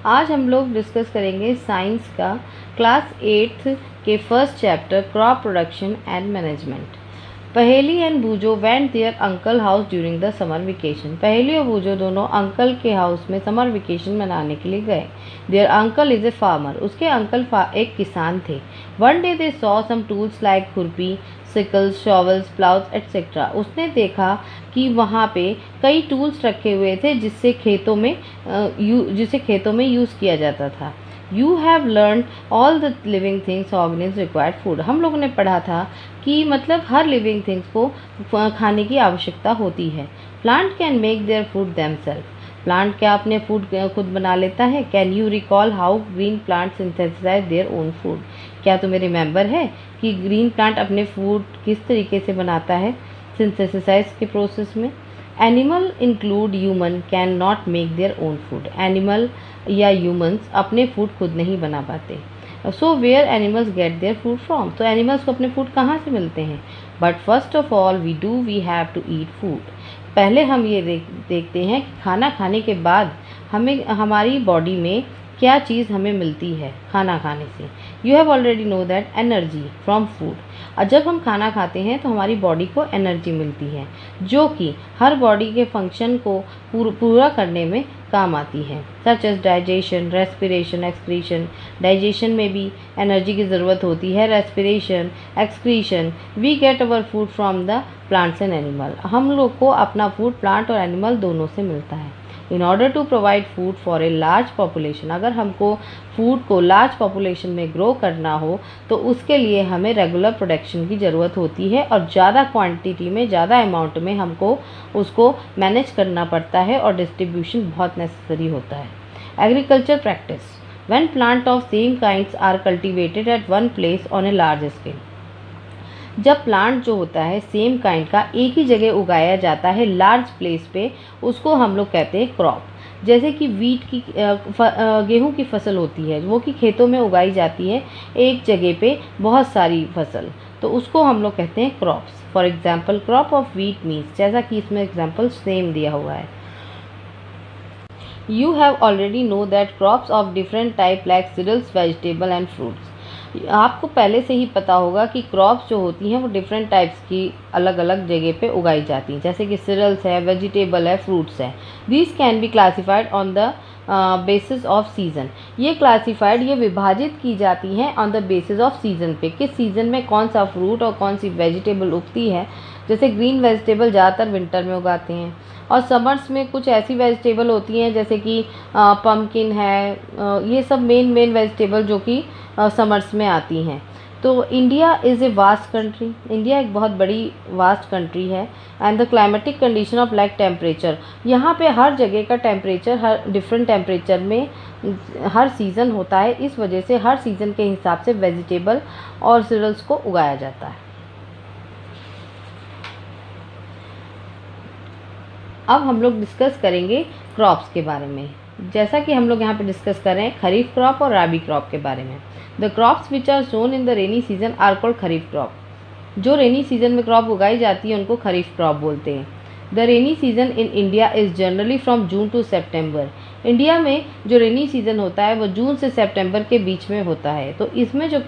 आज हम लोग डिस्कस करेंगे साइंस का क्लास 8th के first chapter crop production and management. Paheli and Boojho went their uncle house during the summer vacation. Paheli और बूजो दोनों अंकल के हाउस में समर वेकेशन मनाने के लिए गए। There uncle is a farmer. उसके अंकल एक किसान थे। One day they saw some tools like खुरपी, सिकल्स, शॉवल्स, प्लाउज एट्सेट्रा। उसने देखा कि वहाँ पे कई टूल्स रखे हुए थे जिसे खेतों में यूज़ किया जाता था। You have learn all the living things organism required food. हम लोगों ने पढ़ा था कि मतलब हर लिविंग थिंग्स को खाने की आवश्यकता होती है। Plant can make their food themselves. Plant क्या अपने फूड खुद बना लेता है? Can you recall how green plant synthesise their own food. क्या तुम्हें रिमेंबर है कि ग्रीन प्लांट अपने फूड किस तरीके से बनाता है सिंथेसाइज के प्रोसेस में? Animal include human can not make their own food. Animal या ह्यूमंस अपने फूड खुद नहीं बना पाते। So where animals get their food from. तो एनिमल्स को अपने फूड कहाँ से मिलते हैं? But first of all we have to eat food. पहले हम ये देखते हैं कि खाना खाने के बाद हमारी बॉडी में क्या चीज़ हमें मिलती है खाना खाने से। You have already know that energy from food. और जब हम खाना खाते हैं तो हमारी बॉडी को एनर्जी मिलती है जो कि हर बॉडी के फंक्शन को पूरा करने में काम आती है, such as digestion, respiration, excretion. Digestion में भी एनर्जी की ज़रूरत होती है, respiration, excretion. We get our food from the plants and animal. हम लोग को अपना फूड प्लांट और एनिमल दोनों से मिलता है। In order to provide food for a large population. अगर हमको फूड को लार्ज पॉपुलेशन में ग्रो करना हो तो उसके लिए हमें रेगुलर प्रोडक्शन की ज़रूरत होती है और ज़्यादा क्वांटिटी में, ज़्यादा अमाउंट में हमको उसको मैनेज करना पड़ता है और डिस्ट्रीब्यूशन बहुत नेसेसरी होता है। Agriculture practice when plant of same kinds are cultivated at one place on a large scale. जब प्लांट जो होता है सेम काइंड का एक ही जगह उगाया जाता है लार्ज प्लेस पे, उसको हम लोग कहते हैं क्रॉप। जैसे कि वीट की गेहूं की फसल होती है वो कि खेतों में उगाई जाती है एक जगह पे बहुत सारी फसल, तो उसको हम लोग कहते हैं crops. For example crop of wheat means, जैसा कि इसमें एग्जांपल सेम दिया हुआ है। You have already know that crops of different type like cereals, vegetable and fruits. आपको पहले से ही पता होगा कि क्रॉप्स जो होती हैं वो डिफरेंट टाइप्स की अलग अलग जगह पे उगाई जाती हैं, जैसे कि सीरियल्स है, वेजिटेबल है, फ्रूट्स है। These can be classified on the basis of season. ये विभाजित की जाती हैं on the basis of season पे, किस सीज़न में कौन सा फ्रूट और कौन सी वेजिटेबल उगती है। जैसे ग्रीन वेजिटेबल ज़्यादातर विंटर में उगाते हैं और समर्स में कुछ ऐसी वेजिटेबल होती हैं जैसे कि पम्पकिन है, ये सब मेन वेजिटेबल जो कि समर्स में आती हैं। तो India is a vast country. India एक बहुत बड़ी वास्ट कंट्री है। And the climatic condition of like temperature, यहाँ पे हर जगह का टेम्परेचर हर डिफरेंट टेम्परेचर में हर सीज़न होता है। इस वजह से हर सीज़न के हिसाब से वेजिटेबल और सीरियल्स को उगाया जाता है। अब हम लोग डिस्कस करेंगे क्रॉप्स के बारे में। जैसा कि हम लोग यहाँ पे डिस्कस कर रहे हैं खरीफ क्रॉप और राबी क्रॉप के बारे में। The crops which are sown in the rainy season are called kharif crop. जो रेनी सीजन में क्रॉप उगाई जाती है उनको खरीफ क्रॉप बोलते हैं। The rainy season in India is generally from June to September. India में जो रेनी सीजन होता है वो जून से सेप्टेम्बर के बीच में होता है। तो इसमें जो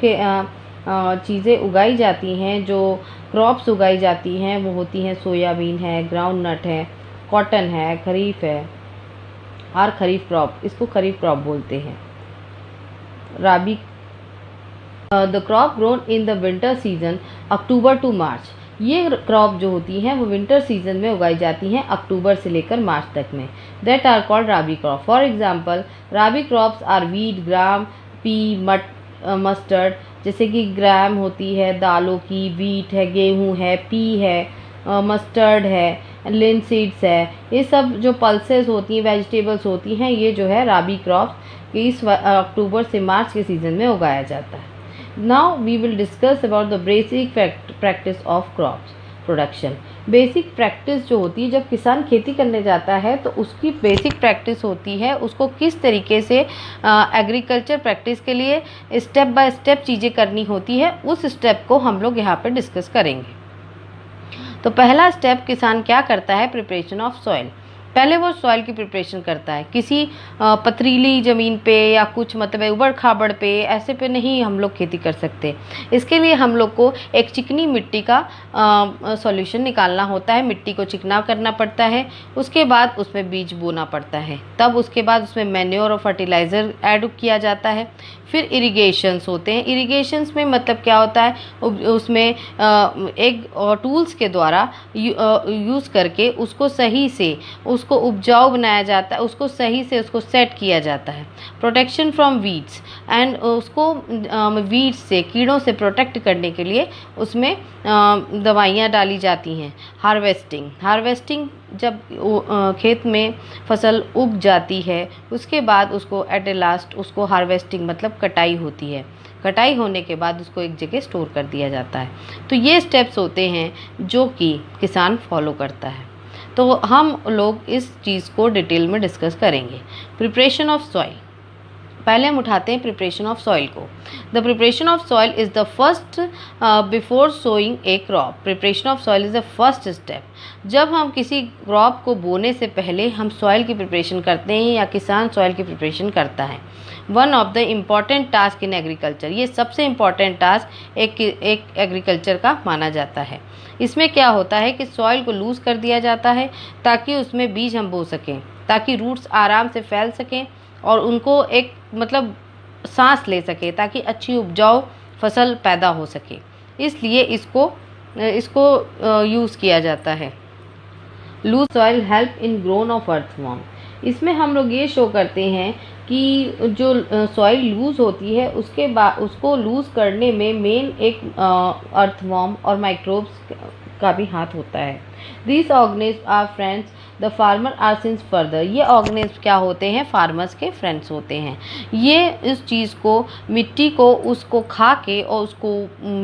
चीज़ें उगाई जाती हैं, जो क्रॉप्स उगाई जाती हैं वो होती हैं सोयाबीन है, ग्राउंड नट है, कॉटन है, खरीफ है और खरीफ क्रॉप, इसको खरीफ क्रॉप बोलते हैं। Rabi the crop grown in the winter season October to March. ये क्रॉप जो होती हैं वो विंटर सीजन में उगाई जाती हैं अक्टूबर से लेकर मार्च तक में। That are called rabi crop. For example rabi crops are wheat, gram, pea, mustard. जैसे कि ग्राम होती है दालों की, वीट है गेहूँ है, पी है, मस्टर्ड है, लिनसीड्स है। ये सब जो पल्सेस होती हैं, वेजिटेबल्स होती हैं, ये जो है राबी क्रॉप्स इस अक्टूबर से मार्च के सीज़न में उगाया जाता है। Now we will discuss about the basic practice of crops production. Basic practice जो होती है, जब किसान खेती करने जाता है तो उसकी बेसिक प्रैक्टिस होती है उसको किस तरीके से एग्रीकल्चर प्रैक्टिस के लिए स्टेप बाय स्टेप चीज़ें करनी होती है, उस स्टेप को हम लोग यहाँ पर डिस्कस करेंगे। तो पहला स्टेप किसान क्या करता है? Preparation of soil. पहले वो सॉइल की प्रिपरेशन करता है, किसी पथरीली ज़मीन पे या कुछ मतलब उबड़ खाबड़ पे ऐसे पे नहीं हम लोग खेती कर सकते। इसके लिए हम लोग को एक चिकनी मिट्टी का सॉल्यूशन निकालना होता है, मिट्टी को चिकना करना पड़ता है, उसके बाद उसमें बीज बोना पड़ता है, तब उसके बाद उसमें मैन्योर और फर्टिलाइज़र ऐड किया जाता है। फिर इरिगेशंस होते हैं। इरिगेशंस में मतलब क्या होता है, उसमें एक टूल्स के द्वारा यूज़ करके उसको सही से उसको उपजाऊ बनाया जाता है, उसको सही से उसको सेट किया जाता है। प्रोटेक्शन फ्रॉम वीड्स एंड उसको वीड्स से, कीड़ों से प्रोटेक्ट करने के लिए उसमें दवाइयाँ डाली जाती हैं। हार्वेस्टिंग जब खेत में फसल उग जाती है उसके बाद उसको एट ए लास्ट उसको हार्वेस्टिंग मतलब कटाई होती है। कटाई होने के बाद उसको एक जगह स्टोर कर दिया जाता है। तो ये स्टेप्स होते हैं जो कि किसान फॉलो करता है। तो हम लोग इस चीज़ को डिटेल में डिस्कस करेंगे। प्रिपरेशन ऑफ सॉइल, पहले हम उठाते हैं प्रिपरेशन ऑफ सॉइल को। The preparation of soil is the first before sowing a crop. Preparation of soil is the first step. जब हम किसी क्रॉप को बोने से पहले हम सॉइल की प्रिपरेशन करते हैं या किसान सॉइल की प्रिपरेशन करता है। One of the important task in agriculture, ये सबसे इम्पॉर्टेंट टास्क एक एग्रीकल्चर का माना जाता है। इसमें क्या होता है कि सॉइल को लूज़ कर दिया जाता है ताकि उसमें बीज हम बो सकें, ताकि रूट्स आराम से फैल सकें और उनको एक मतलब सांस ले सके, ताकि अच्छी उपजाऊ फसल पैदा हो सके। इसलिए इसको यूज़ किया जाता है। Loose soil help in grown of earthworm. इसमें हम लोग ये शो करते हैं कि जो सॉइल लूज़ होती है उसके बाद उसको लूज़ करने में मेन एक अर्थवॉर्म और माइक्रोब्स का भी हाथ होता है। This organism are friends the farmer are since further. ये ऑर्गेनिज्म क्या होते हैं, फार्मर्स के फ्रेंड्स होते हैं। ये इस चीज़ को मिट्टी को उसको खा के और उसको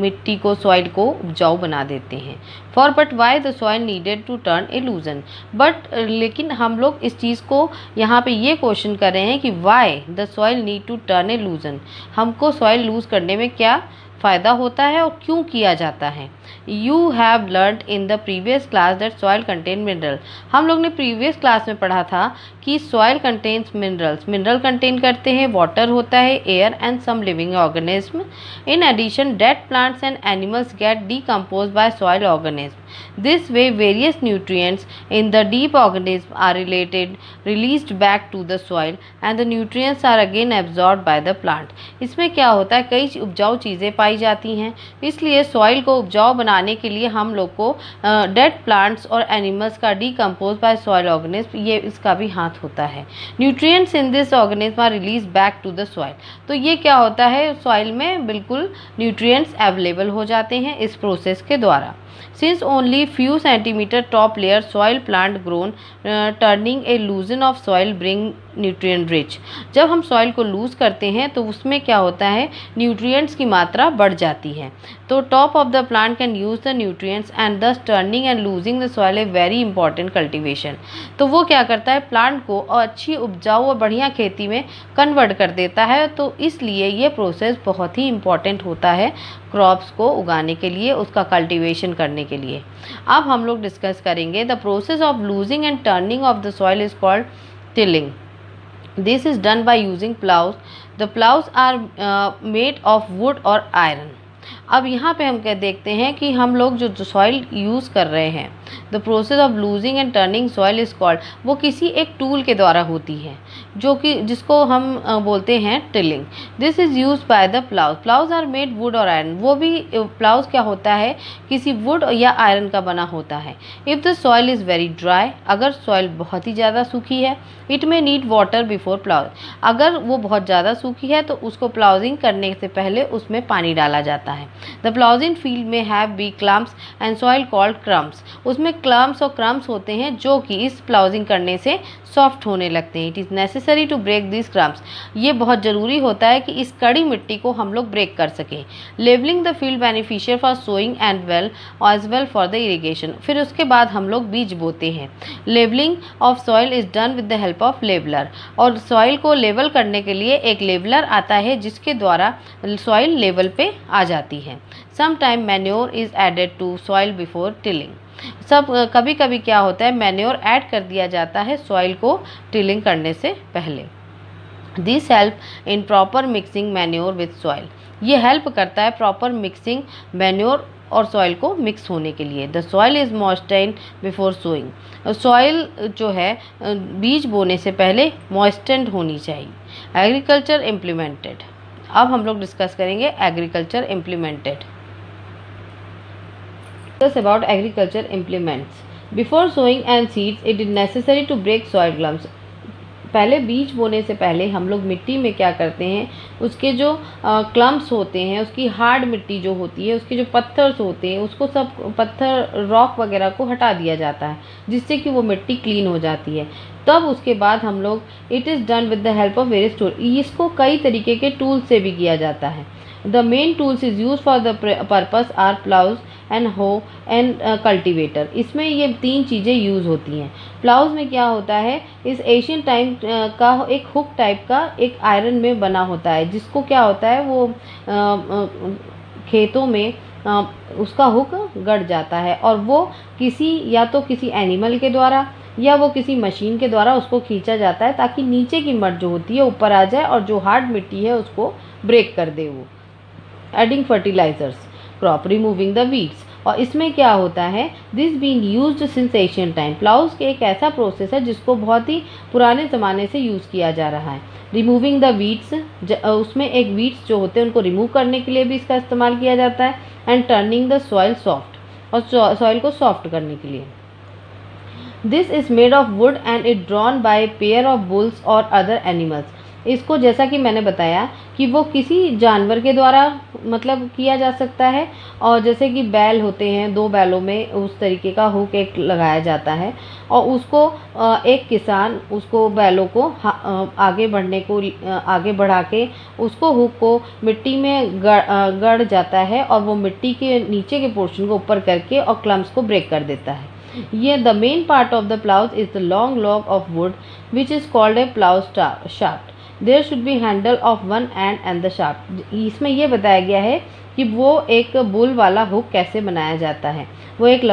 मिट्टी को सॉइल को उपजाऊ बना देते हैं। For but why the soil needed to turn illusion. But लेकिन हम लोग इस चीज़ को यहाँ पे ये क्वेश्चन कर रहे हैं कि why the soil need to turn illusion, हमको सॉइल लूज़ करने में क्या फ़ायदा होता है और क्यों किया जाता है। You have learn in the previous class that soil contain mineral. हम लोग ने प्रीवियस क्लास में पढ़ा था कि soil contains minerals, mineral contain करते हैं, वाटर होता है, air and some living organism. In addition dead plants and animals get decompose by soil organism. This way various nutrients in the deep organism are released back to the soil and the nutrients are again absorbed by the plant. इसमें क्या होता है, कई उपजाऊ चीज़ें पाई जाती हैं, इसलिए सॉइल को उपजाऊ बनाने के लिए हम लोग को डेड प्लांट्स और एनिमल्स का डिकम्पोज बाय सॉइल ऑर्गेनिज्म, ये इसका भी हाथ होता है। Nutrients in this organism are release back to the soil. तो ये क्या होता है, सॉइल में बिल्कुल न्यूट्रिएंट्स अवेलेबल हो जाते हैं इस प्रोसेस के द्वारा। Since only few centimeter top layer soil plant grown, turning a loosen of soil bring nutrient rich. जब हम सॉइल को लूज़ करते हैं तो उसमें क्या होता है, न्यूट्रिएंट्स की मात्रा बढ़ जाती है। तो top of the plant can use the nutrients and thus turning and loosing the soil a very important cultivation. तो वो क्या करता है, प्लांट को अच्छी उपजाऊ और बढ़िया खेती में कन्वर्ट कर देता है। तो इसलिए ये प्रोसेस बहुत ही इम्पॉर्टेंट होता है क्रॉप्स को उगाने के लिए, उसका कल्टीवेशन करने के लिए। अब हम लोग डिस्कस करेंगे the process of losing and turning of the soil is called tilling. This is done by using plows. The plows are made of wood or iron. अब यहाँ पे हम क्या देखते हैं कि हम लोग जो सॉइल यूज़ कर रहे हैं, the process of losing and turning soil is called, वो किसी एक टूल के द्वारा होती है जो कि जिसको हम बोलते हैं tilling. This is use by the ploughs. Ploughs are made wood और आयरन। वो भी प्लाउज क्या होता है, किसी वुड या आयरन का बना होता है। If the soil is very dry, अगर सॉइल बहुत ही ज़्यादा सूखी है, it may need water before ploughs. अगर वो बहुत ज़्यादा सूखी है तो उसको प्लाउजिंग करने से पहले उसमें पानी डाला जाता है। The ploughing field may have be clumps and soil called crumbs. उसमें क्लम्प्स और क्रम्स होते हैं जो कि इस प्लाउजिंग करने से सॉफ्ट होने लगते हैं। It is necessary to break this crumbs. ये बहुत ज़रूरी होता है कि इस कड़ी मिट्टी को हम लोग ब्रेक कर सकें। Levelling the field beneficial for sowing and well as well for the irrigation. फिर उसके बाद हम लोग बीज बोते हैं। Levelling of soil is done with the help of leveller. और सॉइल को लेवल करने के लिए एक लेवलर आता है जिसके द्वारा सॉइल लेवल पे आ जाती है। Some time manure is added to soil before tilling. कभी कभी क्या होता है, मैन्योर ऐड कर दिया जाता है सॉइल को टिलिंग करने से पहले। This help in proper mixing manure with soil. ये हेल्प करता है प्रॉपर मिक्सिंग मैन्योर और सॉइल को मिक्स होने के लिए। The soil is moisten before sowing. Soil जो है बीज बोने से पहले मॉइस्टेंड होनी चाहिए। Agriculture implemented. अब हम लोग डिस्कस करेंगे agriculture implemented. About agriculture implements. Before sowing and seeds, it is necessary to break soil clumps. पहले बीज बोने से पहले हम लोग मिट्टी में क्या करते हैं, उसके जो क्लम्प्स होते हैं, उसकी हार्ड मिट्टी जो होती है, उसके जो पत्थर्स होते हैं, उसको सब पत्थर रॉक वगैरह को हटा दिया जाता है, जिससे कि वो मिट्टी क्लीन हो जाती है। तब उसके बाद हम लोग it is done with the help of various tool. इसको कई तरीके के टूल से भी किया जाता है। The main tools is use for the purpose are ploughs and hoe and cultivator. इसमें ये 3 चीज़ें यूज़ होती हैं। प्लाउज में क्या होता है, इस एशियन टाइम का एक हुक टाइप का एक आयरन में बना होता है, जिसको क्या होता है वो खेतों में उसका हुक गड़ जाता है और वो या तो किसी एनिमल के द्वारा या वो किसी मशीन के द्वारा उसको खींचा जाता है, ताकि नीचे की मड जो होती है ऊपर आ जाए और जो हार्ड मिट्टी है उसको ब्रेक कर दे वो। Adding fertilizers, crop removing the weeds. और इसमें क्या होता है, this been used since Asian time. Ploughs के एक ऐसा प्रोसेस है जिसको बहुत ही पुराने ज़माने से यूज़ किया जा रहा है। रिमूविंग द वीड्स, उसमें एक वीड्स जो होते हैं उनको रिमूव करने के लिए भी इसका इस्तेमाल किया जाता है। And turning the soil soft, और सॉइल को सॉफ्ट करने के लिए। This is made of would and it drawn by pair of bulls और अदर एनिमल्स। इसको जैसा कि मैंने बताया कि वो किसी जानवर के द्वारा मतलब किया जा सकता है, और जैसे कि बैल होते हैं, 2 बैलों में उस तरीके का हुक एक लगाया जाता है और उसको एक किसान उसको बैलों को आगे बढ़ा के उसको हुक को मिट्टी में गड़ जाता है और वो मिट्टी के नीचे के पोर्शन को ऊपर करके और क्लम्प्स को ब्रेक कर देता है। ये the main part of the plough is the long log of wood which is called a plough shaft. There should be handle of one end the shaft. इसमें यह बताया गया है कि वो एक बुल वाला हुक कैसे बनाया जाता है। वो एक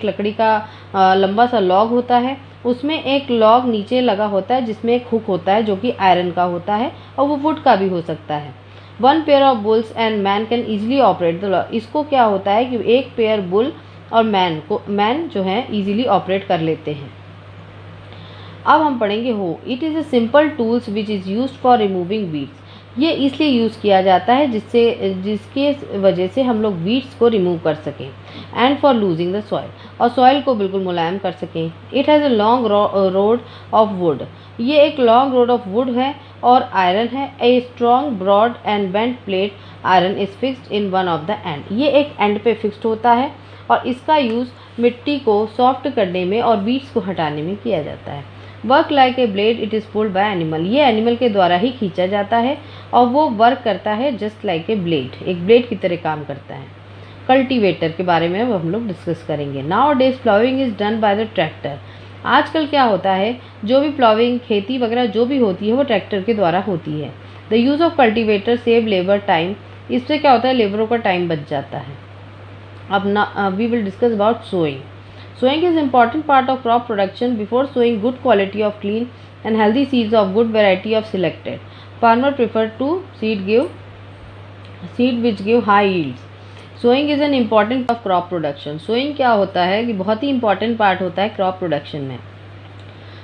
लकड़ी का लंबा सा लॉग होता है, उसमें एक लॉग नीचे लगा होता है जिसमें एक हुक होता है जो कि आयरन का होता है और वो वुड का भी हो सकता है। 1 pair of bulls and man can easily operate the log. इसको क्या होता है कि एक पेयर बुल और मैन जो है ईजिली ऑपरेट कर लेते हैं। अब हम पढ़ेंगे हो। It is a simple tools which is used for removing weeds. ये इसलिए यूज़ किया जाता है जिसके वजह से हम लोग वीड्स को रिमूव कर सकें। And for losing the soil, और सॉइल को बिल्कुल मुलायम कर सकें। It has a long road of would. ये एक लॉन्ग रोड ऑफ वुड है और आयरन है। A strong broad and bent plate iron is fixed in one of the end. ये एक एंड पे फिक्स्ड होता है और इसका यूज़ मिट्टी को सॉफ्ट करने में और वीड्स को हटाने में किया जाता है। Work like a blade, it is pulled bye animal. ये एनिमल के द्वारा ही खींचा जाता है और वो वर्क करता है जस्ट लाइक ए ब्लेड, एक ब्लेड की तरह काम करता है। कल्टीवेटर के बारे में अब हम लोग डिस्कस करेंगे। Now days ploughing is done by the tractor. आजकल क्या होता है, जो भी प्लाउइंग खेती वगैरह जो भी होती है वो ट्रैक्टर के द्वारा होती है। The use of cultivator save labour time. इससे क्या होता है, लेबरों का टाइम बच जाता है। अब we will discuss about sowing. Sowing is important part of crop production. Before sowing, good quality of clean and healthy seeds of good variety of selected. Farmer prefer to seed which give high yields. Sowing is an important of crop production. Sowing क्या होता है कि बहुत ही important part होता है crop production में।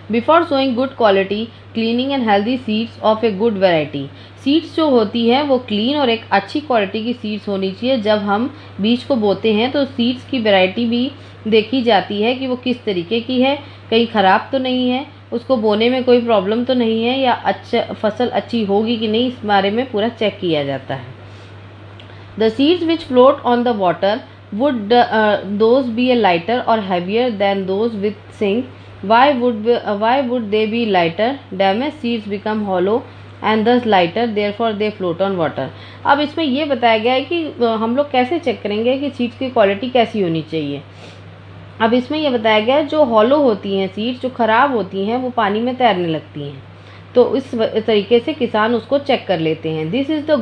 Before sowing, good quality, cleaning and healthy seeds of a good variety. Seeds जो होती है वो क्लीन और एक अच्छी क्वालिटी की सीड्स होनी चाहिए। जब हम बीज को बोते हैं तो सीड्स की वैरायटी भी देखी जाती है कि वो किस तरीके की है, कहीं ख़राब तो नहीं है, उसको बोने में कोई प्रॉब्लम तो नहीं है, या फसल अच्छी होगी कि नहीं, इस बारे में पूरा चेक किया जाता है। The seeds which float on the water would those be a lighter और heavier than those with sink. Why would they be lighter? Damaged seeds become hollow and thus lighter, therefore they float on water. अब इसमें ये बताया गया है कि हम लोग कैसे चेक करेंगे कि सीड्स की क्वालिटी कैसी होनी चाहिए। अब इसमें यह बताया गया है जो हॉलो होती हैं सीड्स, जो ख़राब होती हैं, वो पानी में तैरने लगती हैं, तो इस तरीके से किसान उसको चेक कर लेते हैं। This is the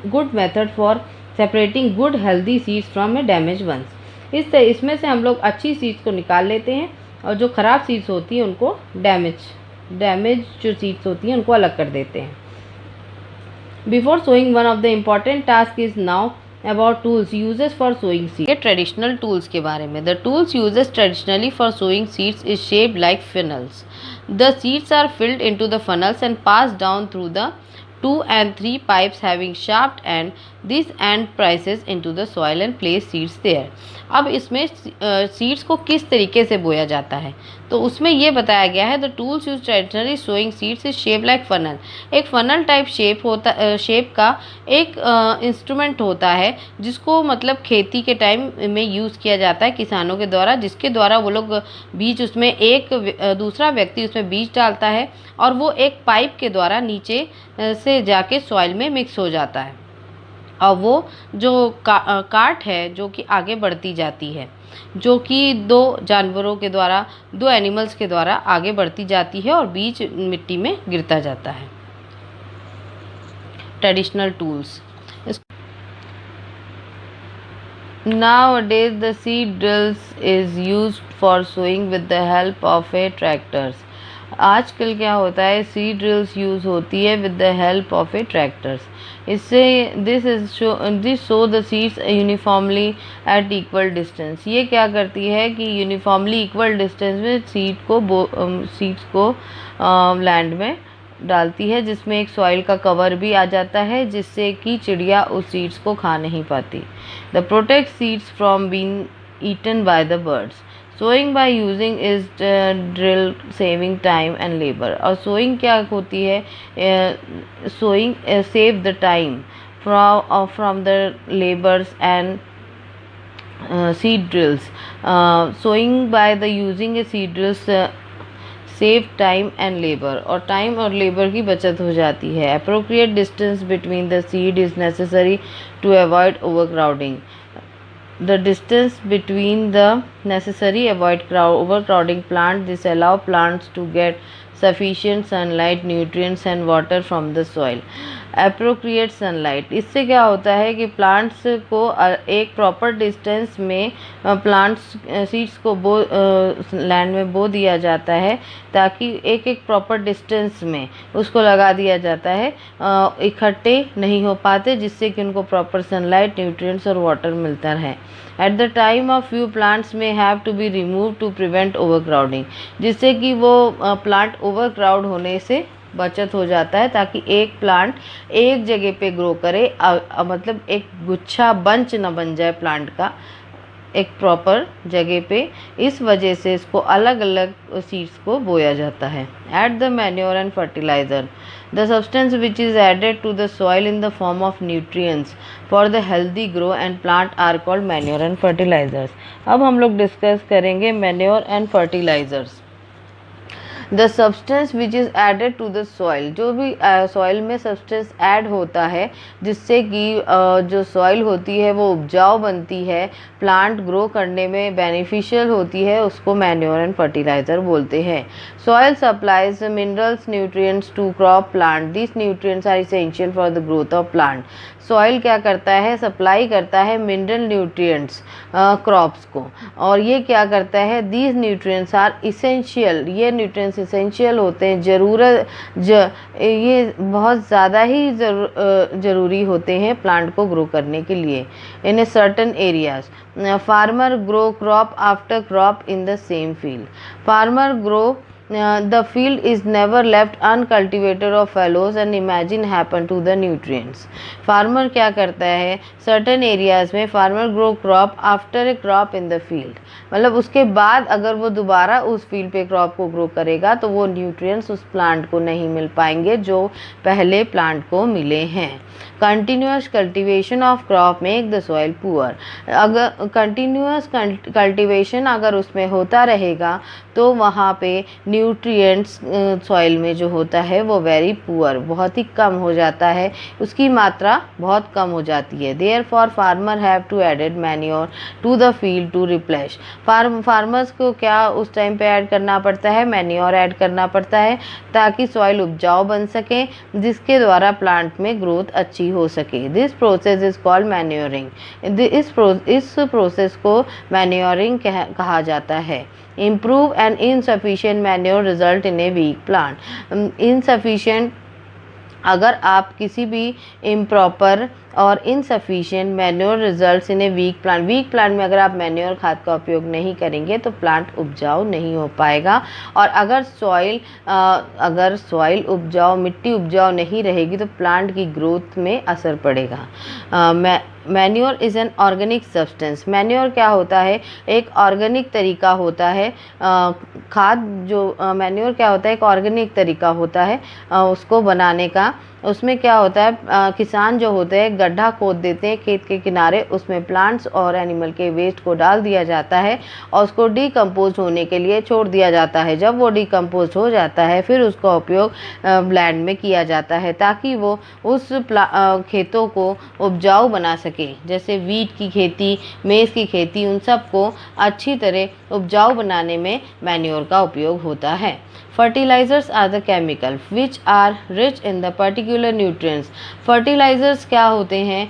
good method for separating good healthy seeds from a damage ones. इसमें से हम लोग अच्छी सीड्स को निकाल लेते हैं और जो ख़राब सीड्स होती हैं उनको डैमेज जो सीड्स होती हैं उनको अलग कर देते हैं। Before sowing one of the important task is now about tools uses for sowing seeds. ये ट्रेडिशनल टूल्स के बारे में। The tools uses traditionally for sowing seeds is shaped like funnels. The seeds are filled into the funnels and passed down through the 2 and 3 pipes having sharp end. This end presses into the soil and place seeds there. अब इसमें seeds को किस तरीके से बोया जाता है तो उसमें ये बताया गया है the tools use traditionally sowing seeds is shape like funnel. एक फनल टाइप शेप का एक इंस्ट्रूमेंट होता है जिसको मतलब खेती के टाइम में यूज़ किया जाता है किसानों के द्वारा, जिसके द्वारा वो लोग बीज उसमें एक दूसरा व्यक्ति उसमें बीज डालता है और वो एक पाइप के द्वारा नीचे से जाके सॉइल में मिक्स हो जाता है और वो जो काट है जो कि आगे बढ़ती जाती है, जो कि दो जानवरों के द्वारा, दो एनिमल्स के द्वारा आगे बढ़ती जाती है और बीज मिट्टी में गिरता जाता है। Traditional tools. Nowadays the seed drills is used for sowing with the help of a tractors. आजकल क्या होता है सीड ड्रिल्स यूज़ होती है with the help of a tractors. इससे this sow the seeds uniformly at equal distance. ये क्या करती है कि यूनिफॉर्मली इक्वल डिस्टेंस में सीड्स को लैंड में डालती है, जिसमें एक सॉइल का कवर भी आ जाता है जिससे कि चिड़िया उस सीड्स को खा नहीं पाती। The protect seeds from being eaten by the birds. Sowing by using is drill saving time and labour. और सोइंग क्या होती है, sowing save the time from the labours and seed drills. Sowing by the using a seed drills save time and labour, और time और labour की बचत हो जाती है। Appropriate distance between the seed is necessary to avoid overcrowding. The distance between the necessary avoid overcrowding plant. This allow plants to get sufficient sunlight, nutrients and water from the soil. Appropriate sunlight, इससे क्या होता है कि plants को एक proper distance में plants seeds को land में बो दिया जाता है ताकि एक प्रॉपर डिस्टेंस में उसको लगा दिया जाता है, इकट्ठे नहीं हो पाते, जिससे कि उनको प्रॉपर सनलाइट, न्यूट्रिएंट्स और वाटर मिलता है। At the time of few plants may have to be remove to prevent overcrowding, जिससे कि वो प्लांट ओवरक्राउड होने से बचत हो जाता है ताकि एक प्लांट एक जगह पे ग्रो करे, मतलब एक गुच्छा बंच न बन जाए प्लांट का एक प्रॉपर जगह पे। इस वजह से इसको अलग अलग सीड्स को बोया जाता है। Add the manure and fertiliser. The substance which is added to the soil in the form of nutrients for the healthy grow and plant are called manure and fertilisers. अब हम लोग डिस्कस करेंगे manure and fertilisers. The substance which is added to the soil, जो भी soil में substance add होता है जिससे कि जो सॉइल होती है वो उपजाऊ बनती है, प्लांट ग्रो करने में बेनिफिशियल होती है, उसको मैन्योर एंड फर्टिलाइज़र बोलते हैं। Soil supplies minerals nutrients to crop plant. This nutrients are essential for the growth of plant. Soil क्या करता है, सप्लाई करता है मिनरल न्यूट्रिएंट्स क्रॉप्स को, और ये क्या करता है, दीज न्यूट्रिएंट्स आर इसेंशियल। ये न्यूट्रिएंट्स इसेंशियल होते हैं, ये बहुत ज़्यादा ही ज़रूरी होते हैं प्लांट को ग्रो करने के लिए। In a certain areas farmer grow crop after crop in the same field. Farmer grow the field is never left uncultivated or fallows and imagine happen to the nutrients. Farmer क्या करता है, certain areas में farmer grow crop after a crop in the field, मतलब उसके बाद अगर वो दोबारा उस फील्ड पे क्रॉप को ग्रो करेगा तो वो न्यूट्रिएंट्स उस प्लांट को नहीं मिल पाएंगे जो पहले प्लांट को मिले हैं। Continuous cultivation of crop make the soil poor. अगर कंटिन्यूअस कल्टीवेशन अगर उसमें होता रहेगा तो वहाँ पे न्यूट्रिएंट्स सॉइल में जो होता है वो वेरी पुअर, बहुत ही कम हो जाता है, उसकी मात्रा बहुत कम हो जाती है। Therefore farmer have to added manure to the field to replenish. Farmers को क्या उस टाइम पे ऐड करना पड़ता है, मैन्योर ऐड करना पड़ता है ताकि सॉइल उपजाऊ बन सके, जिसके द्वारा प्लांट में ग्रोथ अच्छी हो सके। This process is called manuring. इस प्रोसेस को मैन्योरिंग कहा जाता है। Improve and insufficient manure result in a weak plant. Insufficient, अगर आप किसी भी इम्प्रॉपर और insufficient manure results in a weak plant में अगर आप मैन्योर खाद का उपयोग नहीं करेंगे तो प्लांट उपजाऊ नहीं हो पाएगा। और अगर सॉइल उपजाऊ, मिट्टी उपजाऊ नहीं रहेगी तो प्लांट की ग्रोथ में असर पड़ेगा। Manure is an organic substance. Manure क्या होता है, एक ऑर्गेनिक तरीका होता है। मैन्योर क्या होता है, एक ऑर्गेनिक तरीका होता है उसको बनाने का। उसमें क्या होता है, किसान जो होते हैं गड्ढा खोद देते हैं खेत के किनारे, उसमें प्लांट्स और एनिमल के वेस्ट को डाल दिया जाता है और उसको डिकम्पोज होने के लिए छोड़ दिया जाता है। जब वो डिकम्पोज हो जाता है फिर उसका उपयोग लैंड में किया जाता है ताकि वो उस खेतों को उपजाऊ बना सके। जैसे वीट की खेती, मेज़ की खेती, उन सब को अच्छी तरह उपजाऊ बनाने में मैन्योर का उपयोग होता है। Fertilizers are the chemical which are rich in the particular nutrients. Fertilizers क्या होते हैं,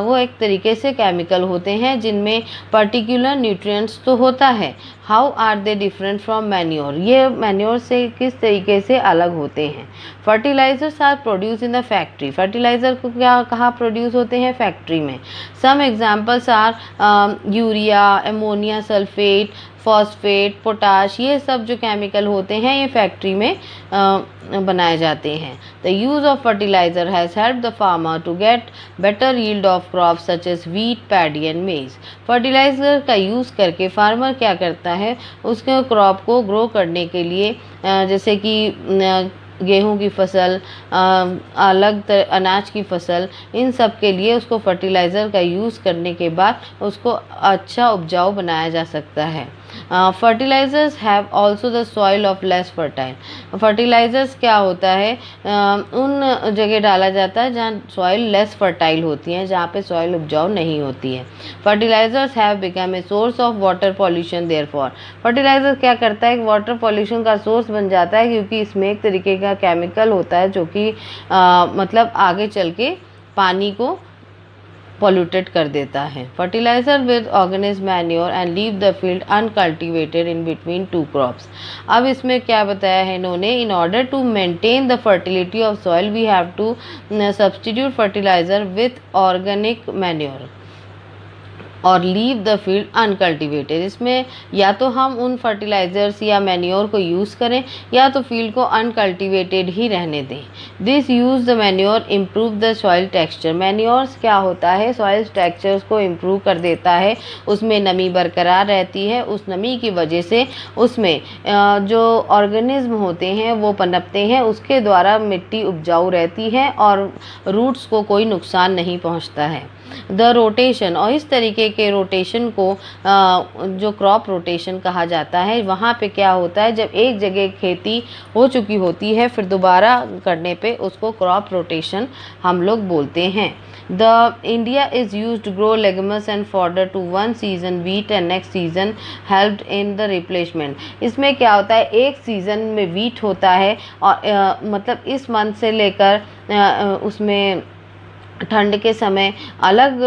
वो एक तरीके से केमिकल होते हैं जिनमें पर्टिकुलर न्यूट्रिएंट्स तो होता है। How are they different from manure, ये मैन्योर से किस तरीके से अलग होते हैं। Fertilisers are produce in the factory. Fertiliser को कहाँ प्रोड्यूस होते हैं, फैक्ट्री में। Some examples are urea, ammonia sulphate, phosphate, potash, ये सब जो केमिकल होते हैं ये फैक्ट्री में बनाए जाते हैं। The use of fertiliser has help the farmer to get better yield of crops such as wheat, paddy and maize. Fertiliser का यूज़ करके फार्मर क्या करता है, उसके क्रॉप को ग्रो करने के लिए जैसे कि गेहूं की फसल, अनाज की फसल, इन सब के लिए उसको फर्टिलाइज़र का यूज़ करने के बाद उसको अच्छा उपजाऊ बनाया जा सकता है। Fertilisers have also the soil of less fertile. Fertilisers क्या होता है, उन जगह डाला जाता है जहाँ सॉइल लेस फर्टाइल होती है, जहाँ पे सॉइल उपजाऊ नहीं होती है। Fertilisers have become a source of water pollution. Therefore fertiliser क्या करता है, वाटर पॉल्यूशन का सोर्स बन जाता है क्योंकि इसमें एक तरीके का केमिकल होता है जो कि मतलब आगे चल के पानी को पॉल्यूटेड कर देता है। Fertiliser with organism manure and leave the field uncultivated in between two crops. अब इसमें क्या बताया है इन्होंने, in order to maintain the fertility of soil we have to substitute fertiliser with organic manure और लीव द फील्ड अनकल्टिवेटेड। इसमें या तो हम उन फर्टिलाइज़र्स या मैन्योर को यूज़ करें या तो फील्ड को अनकल्टिवेटेड ही रहने दें। This use the manure improve the soil texture. Manures क्या होता है, सॉइल टेक्सचर्स को इम्प्रूव कर देता है, उसमें नमी बरकरार रहती है, उस नमी की वजह से उसमें जो ऑर्गेनिज्म होते हैं वो पनपते हैं, उसके द्वारा मिट्टी उपजाऊ रहती है और रूट्स को कोई नुकसान नहीं पहुँचता है। द रोटेशन, और इस तरीके के रोटेशन को जो क्रॉप रोटेशन कहा जाता है, वहाँ पे क्या होता है, जब एक जगह खेती हो चुकी होती है फिर दोबारा करने पे उसको क्रॉप रोटेशन हम लोग बोलते हैं। The India is use to grow legumes and fodder to one season wheat and next season helped in the replacement. इसमें क्या होता है, एक सीज़न में वीट होता है और मतलब इस मंथ से लेकर उसमें ठंड के समय अलग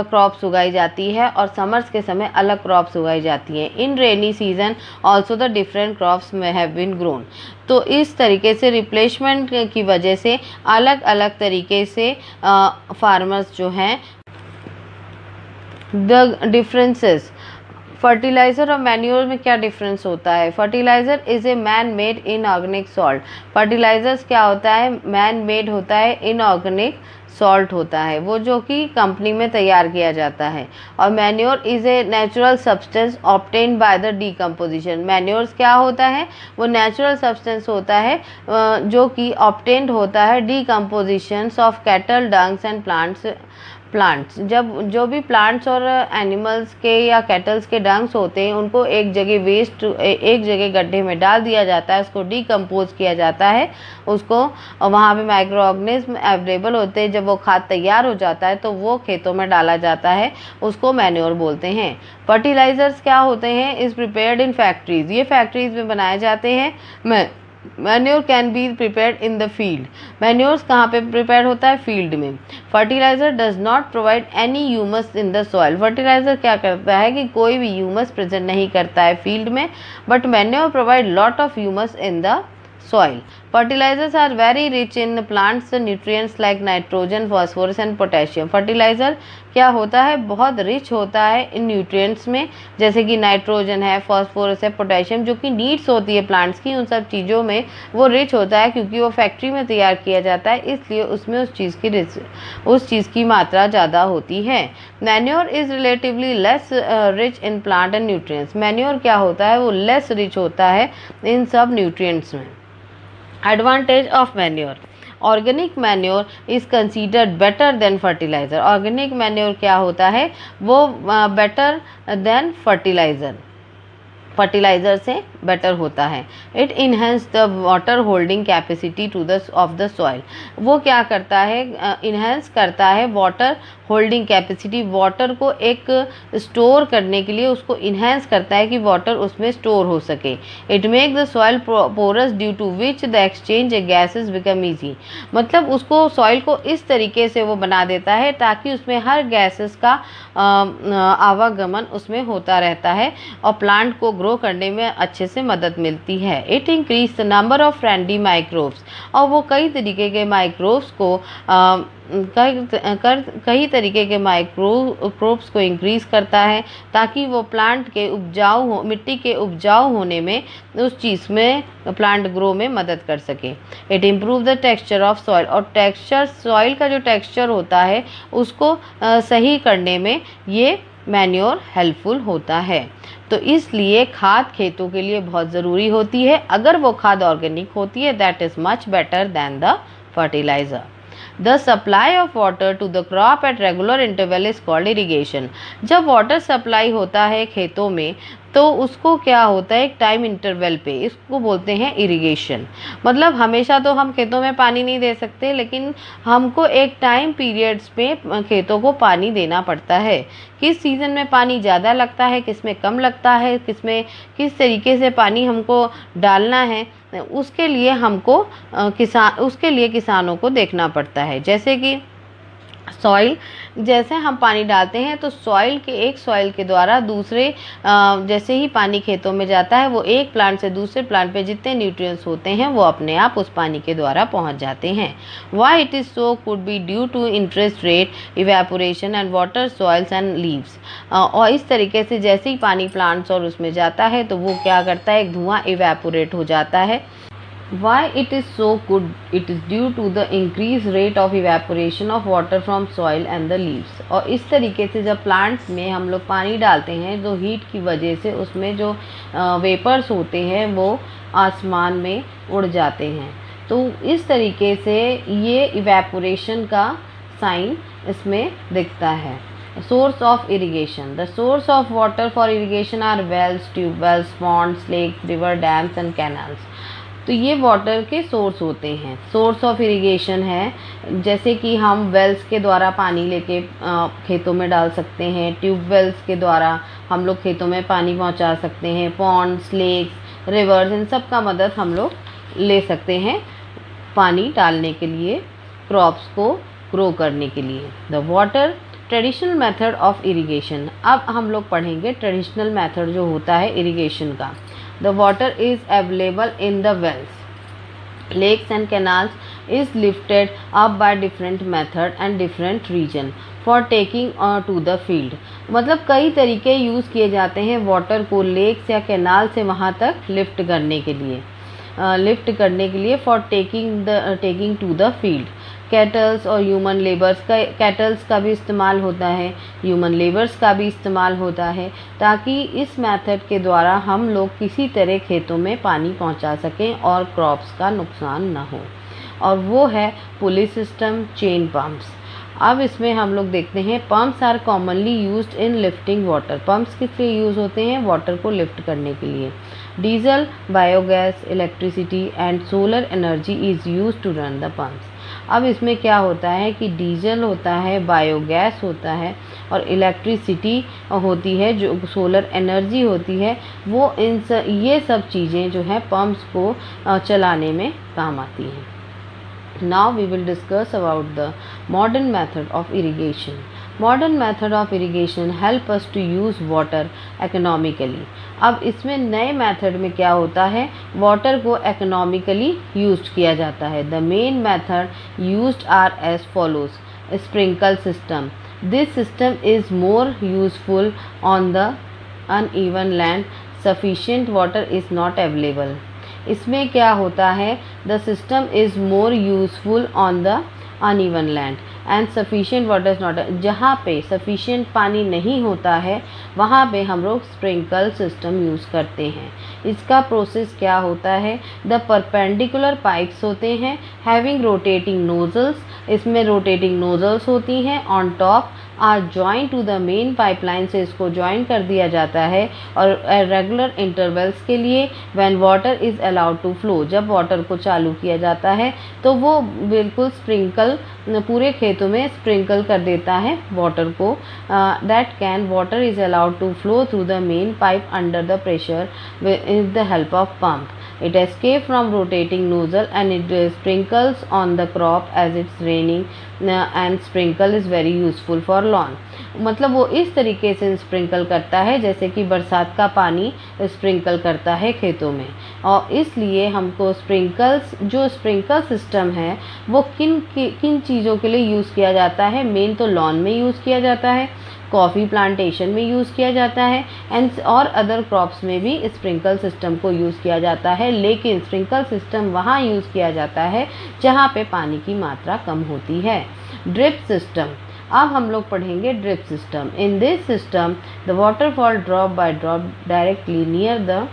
क्रॉप्स उगाई जाती है और समर्स के समय अलग क्रॉप्स उगाई जाती हैं। In rainy season also the different crops may have been grown. तो इस तरीके से रिप्लेसमेंट की वजह से अलग अलग तरीके से फार्मर्स जो हैं, द डिफरेंसेस फर्टिलाइज़र और मैन्योर में क्या डिफरेंस होता है। Fertiliser is a man made inorganic salt. Fertilisers क्या होता है, मैन मेड होता है, इनऑर्गेनिक सॉल्ट होता है, वो जो कि कंपनी में तैयार किया जाता है। और manure is a natural substance obtained by the decomposition. Manures क्या होता है, वो नेचुरल सब्सटेंस होता है जो कि ऑब्टेन्ड होता है डीकम्पोजिशंस of cattle, dunks and plants, जब जो भी प्लांट्स और एनिमल्स के या कैटल्स के डंग्स होते हैं उनको एक जगह गड्ढे में डाल दिया जाता है, उसको डिकम्पोज किया जाता है, उसको वहाँ पे माइक्रो ऑर्गेनिज्म अवेलेबल होते हैं। जब वो खाद तैयार हो जाता है तो वो खेतों में डाला जाता है, उसको मैन्योर बोलते हैं। फर्टिलाइजर्स क्या होते हैं? इज़ प्रिपेयर्ड इन फैक्ट्रीज, ये फैक्ट्रीज में बनाए जाते हैं। Manure can be prepared in the field, manures कहाँ पे प्रिपेयर होता है? फील्ड में। Fertiliser does not provide any humus in the soil, fertiliser क्या करता है कि कोई भी ह्यूमस प्रेजेंट नहीं करता है फील्ड में, but manure provide lot of humus in the soil. Fertilizers are very rich in plants nutrients like nitrogen, phosphorus and potassium. Fertilizer क्या होता है? बहुत रिच होता है इन न्यूट्रिएंट्स में, जैसे कि नाइट्रोजन है, फास्फोरस है, पोटेशियम, जो कि नीड्स होती है प्लांट्स की, उन सब चीज़ों में वो रिच होता है क्योंकि वो फैक्ट्री में तैयार किया जाता है, इसलिए उसमें उस चीज़ की मात्रा ज़्यादा होती है। Manure is relatively less rich in plant and nutrients, manure क्या होता है? वो लेस रिच होता है इन सब न्यूट्रिएंट्स में। Advantage of manure, organic manure is considered better than fertiliser, organic manure क्या होता है? वो बेटर देन फर्टिलाइज़र से बेटर होता है। It enhance the water holding capacity of the soil, वो क्या करता है? इन्हेंस करता है वाटर होल्डिंग कैपेसिटी, वाटर को एक स्टोर करने के लिए उसको इन्हेंस करता है कि वाटर उसमें स्टोर हो सके। It make the soil porous due to which the exchange gases become easy, मतलब उसको सॉइल को इस तरीके से वो बना देता है ताकि उसमें हर गैसेस का आवागमन उसमें होता रहता है और प्लांट को ग्रो करने में अच्छे से मदद मिलती है। It increase the number of friendly microbes, और वो कई तरीके के माइक्रोब्स को कई तरीके के माइक्रोब्स को इंक्रीज करता है ताकि वो प्लांट के मिट्टी के उपजाऊ होने में, उस चीज़ में प्लांट ग्रो में मदद कर सके। It improve the texture of soil, और टेक्सचर सॉइल का जो टेक्सचर होता है उसको सही करने में ये मैन्योर हेल्पफुल होता है। तो इसलिए खाद खेतों के लिए बहुत ज़रूरी होती है। अगर वो खाद ऑर्गेनिक होती है, that is much better than the fertiliser. The supply of water to the crop at regular interval is called irrigation. जब वाटर सप्लाई होता है खेतों में तो उसको क्या होता है? एक टाइम इंटरवल पे, इसको बोलते हैं इरिगेशन। मतलब हमेशा तो हम खेतों में पानी नहीं दे सकते, लेकिन हमको एक टाइम पीरियड्स पे खेतों को पानी देना पड़ता है। किस सीज़न में पानी ज़्यादा लगता है, किस में कम लगता है, किस तरीके से पानी हमको डालना है, उसके लिए किसानों को देखना पड़ता है। जैसे कि सॉइल, जैसे हम पानी डालते हैं तो एक सॉइल के द्वारा दूसरे जैसे ही पानी खेतों में जाता है, वो एक प्लांट से दूसरे प्लांट पे जितने न्यूट्रिएंट्स होते हैं वो अपने आप उस पानी के द्वारा पहुंच जाते हैं। Why it is so could be due to interest rate, evaporation and water, soils and leaves. और इस तरीके से जैसे ही पानी प्लांट्स और उसमें जाता है तो वो क्या करता है? एक धुआं इवेपोरेट हो जाता है। Why it is so good? It is due to the increased rate of evaporation of water from soil and the leaves. और इस तरीके से जब प्लांट्स में हम लोग पानी डालते हैं तो हीट की वजह से उसमें जो वेपर्स होते हैं वो आसमान में उड़ जाते हैं। तो इस तरीके से ये इवेपोरेशन का साइन इसमें दिखता है। Source of irrigation. The source of water for irrigation are wells, tube wells, ponds, lakes, river, dams and canals. तो ये वाटर के सोर्स होते हैं। सोर्स ऑफ इरिगेशन है, जैसे कि हम वेल्स के द्वारा पानी लेके खेतों में डाल सकते हैं, ट्यूबवेल्स के द्वारा हम लोग खेतों में पानी पहुंचा सकते हैं, पॉन्ड्स, लेक्स, रिवर्स, इन सब का मदद हम लोग ले सकते हैं पानी डालने के लिए, क्रॉप्स को ग्रो करने के लिए। The water traditional method of irrigation. अब हम लोग पढ़ेंगे ट्रेडिशनल मेथड जो होता है इरिगेशन का। The water is available in the wells, lakes and canals is lifted up by different method and different region for taking to the field. मतलब कई तरीके यूज़ किए जाते हैं वाटर को लेक्स या कैनाल से वहाँ तक लिफ्ट करने के लिए for taking to the field. Cattles और ह्यूमन लेबर्स का, कैटल्स का भी इस्तेमाल होता है, ह्यूमन लेबर्स का भी इस्तेमाल होता है, ताकि इस मेथड के द्वारा हम लोग किसी तरह खेतों में पानी पहुंचा सकें और क्रॉप्स का नुकसान ना हो। और वो है पुली सिस्टम, चेन पम्प्स। अब इसमें हम लोग देखते हैं pumps are commonly used in lifting water. Pumps किस लिए यूज़ होते हैं? वाटर को लिफ्ट करने के लिए। Diesel, biogas, electricity and solar energy is use to run the pumps. अब इसमें क्या होता है कि डीजल होता है, बायोगैस होता है और इलेक्ट्रिसिटी होती है, जो सोलर एनर्जी होती है, वो ये सब चीज़ें जो है पम्प्स को चलाने में काम आती हैं। Now we will discuss about the modern method of irrigation. Modern method of irrigation help us to use water economically. अब इसमें नए मेथड में क्या होता है? वाटर को economically यूज किया जाता है। The main method used are as follows. Sprinkle system. This system is more useful on the uneven land. Sufficient water is not available. इसमें क्या होता है? The system is more useful on the uneven land and sufficient water is not. जहाँ पे sufficient पानी नहीं होता है वहाँ पे हम लोग स्प्रिंकल सिस्टम यूज़ करते हैं। इसका प्रोसेस क्या होता है? द परपेंडिकुलर पाइप्स होते हैं हैविंग रोटेटिंग नोजल्स। इसमें रोटेटिंग नोजल्स होती हैं on top are join to the main pipeline से इसको ज्वाइन कर दिया जाता है और रेगुलर इंटरवल्स के लिए when water is allowed to flow. जब वाटर को चालू किया जाता है तो वो बिल्कुल स्प्रिंकल पूरे खेतों में स्प्रिंकल कर देता है वाटर को। That can water is allowed to flow through the main pipe under the pressure with the help of pump. It escapes from rotating nozzle and it sprinkles on the crop as it's raining and sprinkle is very useful for lawn. मतलब वो इस तरीके से sprinkle करता है जैसे कि बरसात का पानी स्प्रिंकल करता है खेतों में। और इसलिए हमको स्प्रिंकल सिस्टम है वो किन चीज़ों के लिए यूज़ किया जाता है? मेन तो लॉन में यूज़ किया जाता है, कॉफ़ी प्लांटेशन में यूज़ किया जाता है एंड और अदर क्रॉप्स में भी स्प्रिंकल सिस्टम को यूज़ किया जाता है। लेकिन स्प्रिंकल सिस्टम वहाँ यूज़ किया जाता है जहाँ पे पानी की मात्रा कम होती है। Drip system. अब हम लोग पढ़ेंगे drip system. In this system the water fall drop by drop directly near the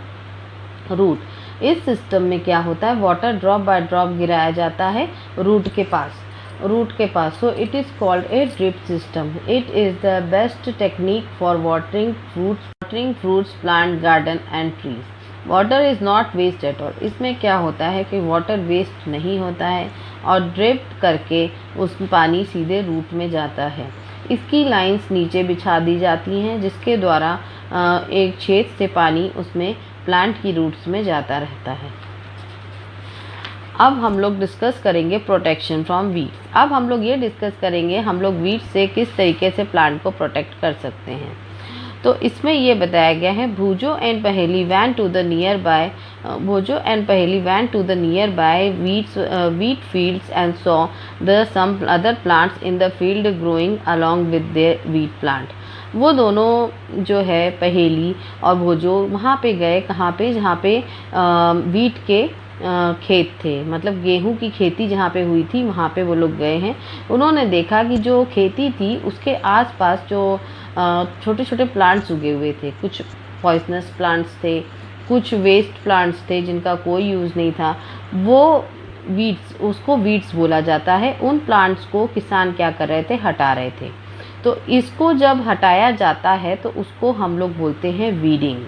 root. इस सिस्टम में क्या होता है? वाटर ड्रॉप बाय ड्रॉप गिराया जाता है रूट के पास। So it is called a drip system. It is the best technique for watering fruits plant garden and trees. Water is not waste at all. इसमें क्या होता है कि वाटर वेस्ट नहीं होता है और ड्रिप करके उस पानी सीधे रूट में जाता है. इसकी लाइंस नीचे बिछा दी जाती हैं जिसके द्वारा एक छेद से पानी उसमें प्लांट की रूट्स में जाता रहता है. अब हम लोग डिस्कस करेंगे प्रोटेक्शन फ्रॉम वीड्स. अब हम लोग ये डिस्कस करेंगे हम लोग वीड्स से किस तरीके से प्लांट को प्रोटेक्ट कर सकते हैं. तो इसमें ये बताया गया है Boojho and Paheli went to the nearby wheat fields and saw the some other plants in the field growing along with their wheat plant. वो दोनों जो है पहेली और भोजो वहाँ पे गए, कहाँ पे? जहाँ पे वीट के खेत थे, मतलब गेहूं की खेती जहाँ पे हुई थी वहाँ पे वो लोग गए हैं. उन्होंने देखा कि जो खेती थी उसके आसपास जो छोटे छोटे प्लांट्स उगे हुए थे, कुछ पॉइजनस प्लांट्स थे, कुछ वेस्ट प्लांट्स थे जिनका कोई यूज़ नहीं था. वो उसको वीड्स बोला जाता है. उन प्लांट्स को किसान क्या कर रहे थे? हटा रहे थे. तो इसको जब हटाया जाता है तो उसको हम लोग बोलते हैं वीडिंग.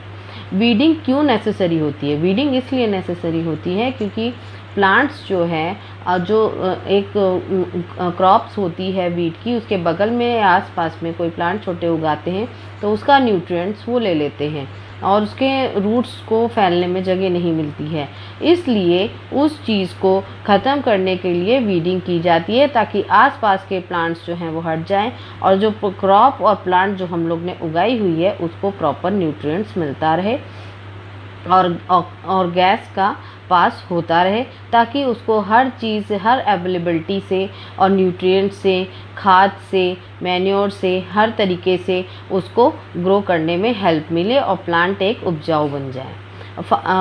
वीडिंग क्यों नेसेसरी होती है? वीडिंग इसलिए नेसेसरी होती है क्योंकि प्लांट्स जो है जो एक क्रॉप्स होती है वीट की, उसके बगल में आसपास में कोई प्लांट छोटे उगाते हैं तो उसका न्यूट्रिएंट्स वो ले लेते हैं और उसके रूट्स को फैलने में जगह नहीं मिलती है. इसलिए उस चीज़ को ख़त्म करने के लिए वीडिंग की जाती है ताकि आसपास के प्लांट्स जो हैं वो हट जाएं और जो क्रॉप और प्लांट जो हम लोग ने उगाई हुई है उसको प्रॉपर न्यूट्रिएंट्स मिलता रहे और गैस का पास होता रहे ताकि उसको हर चीज़ हर अवेलेबिलिटी से और न्यूट्रिएंट से, खाद से, मैन्योर से, हर तरीके से उसको ग्रो करने में हेल्प मिले और प्लांट एक उपजाऊ बन जाए.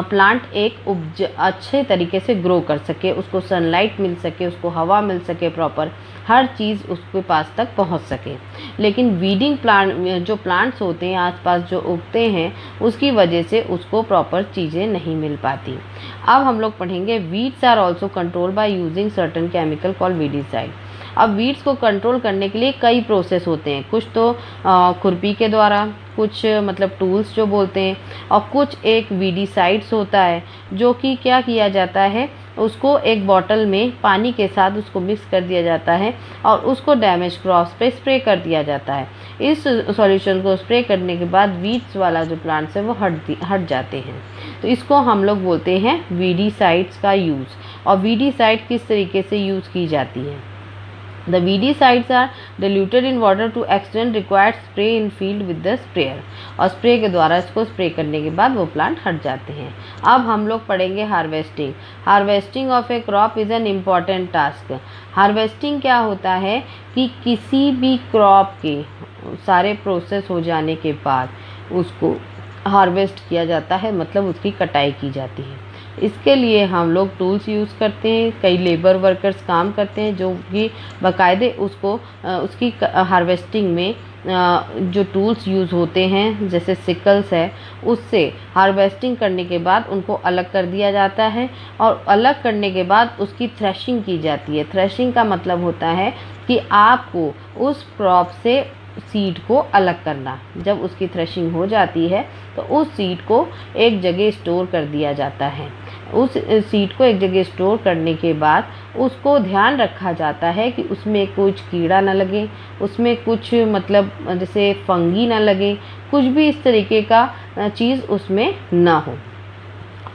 प्लांट एक अच्छे तरीके से ग्रो कर सके, उसको सनलाइट मिल सके, उसको हवा मिल सके, प्रॉपर हर चीज़ उसके पास तक पहुंच सके. लेकिन वीडिंग जो प्लांट्स होते हैं आसपास जो उगते हैं उसकी वजह से उसको प्रॉपर चीज़ें नहीं मिल पाती. अब हम लोग पढ़ेंगे weeds are also control by using certain chemical called weedicide. अब वीड्स को कंट्रोल करने के लिए कई प्रोसेस होते हैं, कुछ तो खुरपी के द्वारा, कुछ मतलब टूल्स जो बोलते हैं, और कुछ एक वीडीसाइड्स होता है जो कि क्या किया जाता है, उसको एक बॉटल में पानी के साथ उसको मिक्स कर दिया जाता है और उसको डैमेज क्रॉप्स पे स्प्रे कर दिया जाता है। इस सॉल्यूशन को स्प्रे करने के बाद वीड्स वाला जो प्लांट्स है वो हट जाते हैं। तो इसको हम लोग बोलते हैं वीडीसाइड्स का यूज़। और वीडीसाइड किस तरीके से यूज़ की जाती है? The weedicides are diluted in water to extend required spray in field with the sprayer। और स्प्रे के द्वारा इसको स्प्रे करने के बाद वो प्लांट हट जाते हैं। अब हम लोग पढ़ेंगे harvesting. Harvesting of A crop is an important task. Harvesting क्या होता है कि किसी भी क्रॉप के सारे प्रोसेस हो जाने के बाद उसको हार्वेस्ट किया जाता है, मतलब उसकी कटाई की जाती है। इसके लिए हम लोग टूल्स यूज़ करते हैं, कई लेबर वर्कर्स काम करते हैं जो कि बाकायदे उसको उसकी हार्वेस्टिंग में जो टूल्स यूज़ होते हैं जैसे सिकल्स है, उससे हार्वेस्टिंग करने के बाद उनको अलग कर दिया जाता है और अलग करने के बाद उसकी थ्रेशिंग की जाती है। थ्रेशिंग का मतलब होता है कि आपको उस क्रॉप से सीड को अलग करना। जब उसकी थ्रेशिंग हो जाती है तो उस सीड को एक जगह स्टोर कर दिया जाता है। उस सीड को एक जगह स्टोर करने के बाद उसको ध्यान रखा जाता है कि उसमें कुछ कीड़ा ना लगे, उसमें कुछ मतलब जैसे फंगी ना लगे, कुछ भी इस तरीके का चीज़ उसमें ना हो।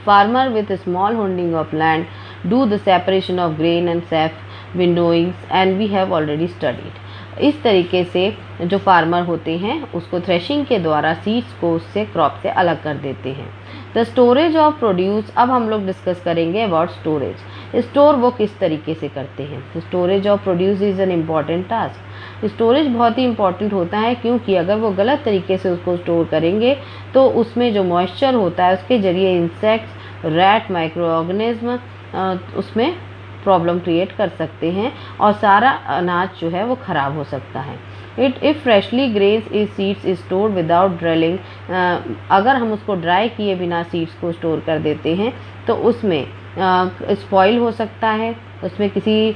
Farmer with a small holding of land do the separation of grain and sap winnowings and we have already studied। इस तरीके से जो फार्मर होते हैं उसको थ्रेशिंग के द्वारा सीड्स को उससे क्रॉप से अलग कर देते हैं। द स्टोरेज ऑफ प्रोड्यूस, अब हम लोग डिस्कस करेंगे अबाउट स्टोरेज। स्टोर वो किस तरीके से करते हैं। Storage of produce is an important task. Storage बहुत ही इंपॉर्टेंट होता है क्योंकि अगर वो गलत तरीके से उसको स्टोर करेंगे तो उसमें जो मॉइस्चर होता है उसके ज़रिए इंसेक्ट्स, रैट, माइक्रो ऑर्गेनिज्म उसमें प्रॉब्लम क्रिएट कर सकते हैं और सारा अनाज जो है वो ख़राब हो सकता है। If freshly grains is seeds is stored without drying, अगर हम उसको ड्राई किए बिना सीड्स को स्टोर कर देते हैं तो उसमें स्पॉइल हो सकता है, उसमें किसी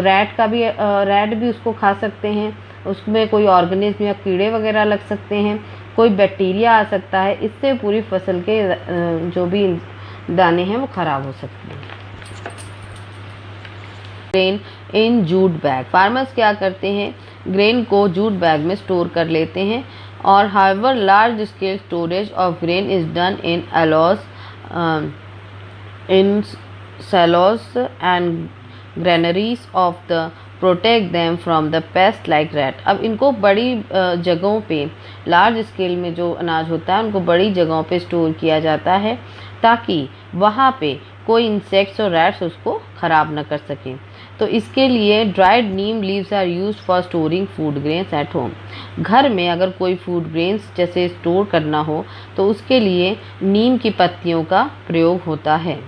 रैट भी उसको खा सकते हैं, उसमें कोई ऑर्गेनिज्म या कीड़े वगैरह लग सकते हैं, कोई बैक्टीरिया आ सकता है। इससे पूरी फसल के जो भी दाने हैं वो ख़राब हो सकते हैं। Grain in jute bag, farmers क्या करते हैं, ग्रेन को जूट बैग में स्टोर कर लेते हैं। और however large scale storage of grain is done in सेलोस and granaries of the protect them from the paste like rat. अब इनको बड़ी जगहों पे, लार्ज स्केल में जो अनाज होता है उनको बड़ी जगहों पे स्टोर किया जाता है ताकि वहाँ पे कोई इंसेक्ट्स और रैट्स उसको ख़राब ना कर सकें। तो इसके लिए dried neem leaves are used for storing food grains at home. घर में अगर कोई फूड ग्रेन्स जैसे स्टोर करना हो तो उसके लिए नीम की पत्तियों का प्रयोग होता है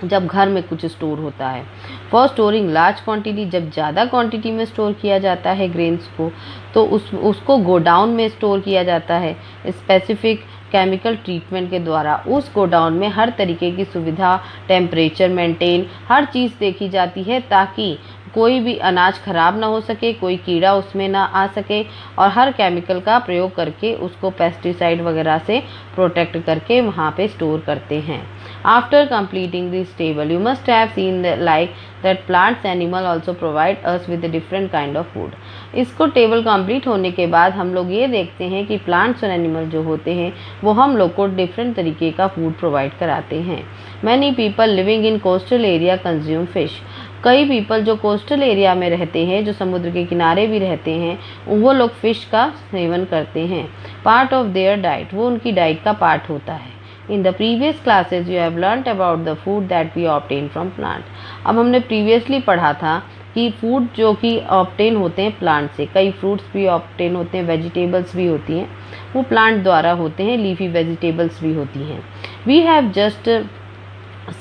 जब घर में कुछ स्टोर होता है। फॉर स्टोरिंग लार्ज क्वांटिटी, जब ज़्यादा क्वांटिटी में स्टोर किया जाता है ग्रेन्स को तो उसको गोडाउन में स्टोर किया जाता है स्पेसिफिक केमिकल ट्रीटमेंट के द्वारा। उस गोडाउन में हर तरीके की सुविधा, टेम्परेचर मेंटेन, हर चीज़ देखी जाती है ताकि कोई भी अनाज ख़राब ना हो सके, कोई कीड़ा उसमें ना आ सके, और हर केमिकल का प्रयोग करके उसको पेस्टिसाइड वगैरह से प्रोटेक्ट करके वहाँ पे स्टोर करते हैं। After completing this table you must have seen like that plants animal also provide us with different kind of food. इसको टेबल कंप्लीट होने के बाद हम लोग ये देखते हैं कि प्लांट्स और एनिमल जो होते हैं वो हम लोग को डिफरेंट तरीके का फूड प्रोवाइड कराते हैं। Many people living in coastal area consume fish. कई पीपल जो कोस्टल एरिया में रहते हैं, जो समुद्र के किनारे भी रहते हैं, वो लोग फ़िश का सेवन करते हैं। पार्ट ऑफ देयर डाइट, वो उनकी डाइट का पार्ट होता है। In the previous classes you have learned about the food that we obtain from plant. अब हमने प्रीवियसली पढ़ा था कि फूड जो कि ऑब्टेन होते हैं प्लांट से, कई फ्रूट्स भी ऑब्टेन होते हैं, वेजिटेबल्स भी होती हैं, वो प्लांट द्वारा होते हैं, लीफी वेजिटेबल्स भी होती हैं। We have just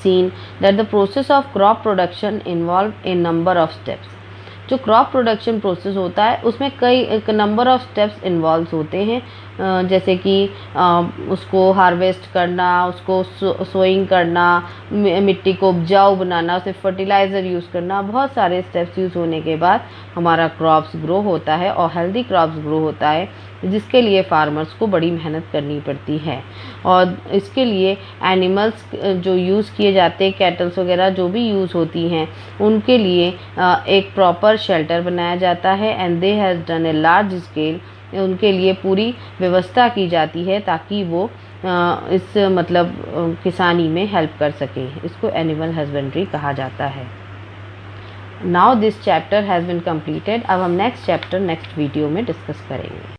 seen that the process of crop production involved a number of steps। जो क्रॉप प्रोडक्शन प्रोसेस होता है उसमें कई नंबर ऑफ स्टेप्स इन्वॉल्व होते हैं। जैसे कि उसको हार्वेस्ट करना, उसको सोइंग करना, मिट्टी को उपजाऊ बनाना, उसे फर्टिलाइज़र यूज़ करना, बहुत सारे स्टेप्स यूज़ होने के बाद हमारा क्रॉप्स ग्रो होता है और हेल्दी क्रॉप्स ग्रो होता है, जिसके लिए फार्मर्स को बड़ी मेहनत करनी पड़ती है। और इसके लिए एनिमल्स जो यूज़ किए जाते हैं, कैटल्स वगैरह जो भी यूज़ होती हैं, उनके लिए एक प्रॉपर शेल्टर बनाया जाता है and they has done A large scale. उनके लिए पूरी व्यवस्था की जाती है ताकि वो इस मतलब किसानी में हेल्प कर सके। इसको एनिमल हस्बेंड्री कहा जाता है। Now this chapter has been completed. अब हम नेक्स्ट चैप्टर नेक्स्ट वीडियो में डिस्कस करेंगे।